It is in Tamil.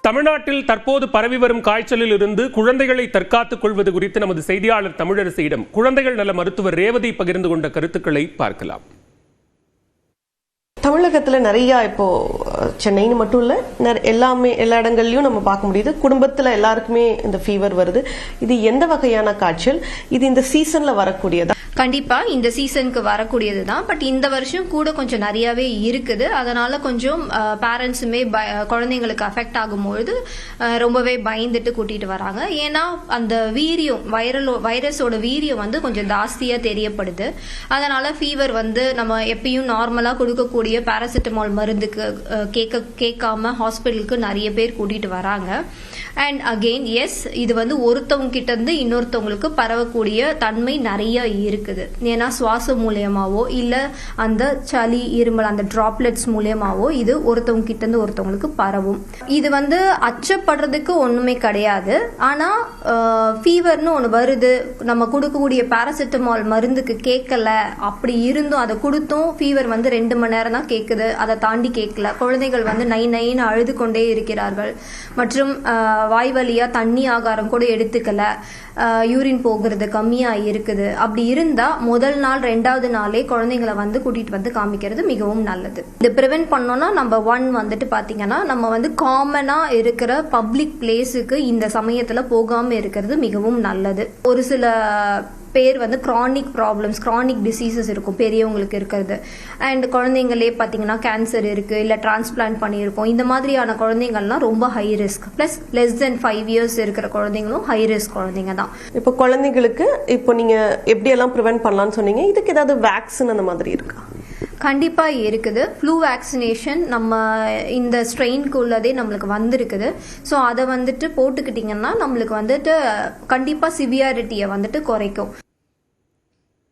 தமிழ்நாட்டில் தற்போது பரவி வரும் காய்ச்சலில் இருந்து குழந்தைகளை தற்காத்துக் கொள்வது குறித்து நமது செய்தியாளர் தமிழரசியிடம் குழந்தைகள் நல மருத்துவர் ரேவதி பகிர்ந்து கொண்ட கருத்துக்களை பார்க்கலாம். தமிழகத்தில் நிறையா இப்போ சென்னைன்னு மட்டும் இல்லை, எல்லா இடங்கள்லையும் நம்ம பார்க்க முடியுது. குடும்பத்தில் எல்லாருக்குமே இந்த ஃபீவர் வருது. இது எந்த வகையான காய்ச்சல்? இது இந்த சீசன்ல வரக்கூடியதா? கண்டிப்பா இந்த சீசனுக்கு வரக்கூடியது தான். பட் இந்த வருஷம் கூட கொஞ்சம் நிறையவே இருக்குது. அதனால கொஞ்சம் பேரண்ட்ஸுமே குழந்தைங்களுக்கு அஃபெக்ட் ஆகும்பொழுது ரொம்பவே பயந்துட்டு கூட்டிட்டு வராங்க. ஏன்னா அந்த வீரியம் வைரஸோட வீரியம் வந்து கொஞ்சம் ஜாஸ்தியா தெரியப்படுது. அதனால ஃபீவர் வந்து நம்ம எப்பயும் நார்மலா கொடுக்கக்கூடிய பாராசிட்டமால் மருந்துக்கு கேட்காம ஹாஸ்பிட்டலுக்கு நிறைய பேர் கூட்டிட்டு வராங்க. அண்ட் அகெயின் எஸ், இது வந்து ஒருத்தவங்க கிட்ட இருந்து இன்னொருத்தவங்களுக்கு பரவக்கூடிய தன்மை நிறைய இருக்குது. ஏன்னா சுவாசம் மூலியமாவோ இல்ல அந்த சளி இருமல் அந்த டிராப்லெட்ஸ் மூலியமாவோ இது ஒருத்தவங்க கிட்ட இருந்து ஒருத்தவங்களுக்கு பரவும். இது வந்து அச்சப்படுறதுக்கு ஒண்ணுமே கிடையாது. ஆனா ஃபீவர்னு ஒண்ணு வருது, நம்ம கொடுக்கக்கூடிய பாராசிட்டமால் மருந்துக்கு கேட்கல, அப்படி இருந்தும் அதை கொடுத்தும் ஃபீவர் வந்து 2 மணி நேரம் தான் கேட்குது, அதை தாண்டி கேட்கல. குழந்தைகள் வந்து நைன்னு அழுது கொண்டே இருக்கிறார்கள். மற்றும் வாய் வழியா தண்ணி ஆகாரம் கூட எடுத்துக்கல, யூரின் போகிறது கம்மியா இருக்குது. அப்படி இருந்தா முதல் நாள் 2வது நாளே குழந்தைங்களை வந்து கூட்டிட்டு வந்து காமிக்கிறது மிகவும் நல்லது. இது ப்ரிவென்ட் பண்ணோம்னா நம்பர் 1 வந்துட்டு பாத்தீங்கன்னா நம்ம வந்து காமனா இருக்கிற பப்ளிக் பிளேஸுக்கு இந்த சமயத்துல போகாம இருக்கிறது மிகவும் நல்லது. ஒரு சில பேர் வந்து கிரானிக் ப்ராப்ளம்ஸ், கிரானிக் டிசீசஸ் இருக்கும் பெரியவங்களுக்கு இருக்கிறது. அண்ட் குழந்தைங்களே பார்த்தீங்கன்னா கேன்சர் இருக்கு, இல்லை டிரான்ஸ்பிளான்ட் பண்ணியிருக்கோம். இந்த மாதிரியான குழந்தைங்கள்லாம் ரொம்ப high risk. Plus less than 5 years இருக்கிற குழந்தைங்களும் ஹை ரிஸ்க் குழந்தைங்க தான். இப்போ குழந்தைங்களுக்கு இப்போ நீங்க எப்படியெல்லாம் ப்ரிவென்ட் பண்ணலாம்னு சொன்னீங்க, இதுக்கு ஏதாவது வேக்சின் அந்த மாதிரி இருக்கா? கண்டிப்பா இருக்குது. ஃப்ளூ வேக்சினேஷன் நம்ம இந்த ஸ்ட்ரெயின்க்கு உள்ளதே நம்மளுக்கு வந்திருக்குது. ஸோ அதை வந்துட்டு போட்டுக்கிட்டீங்கன்னா நம்மளுக்கு வந்துட்டு கண்டிப்பா சிவியாரிட்டியை வந்துட்டு குறைக்கும்.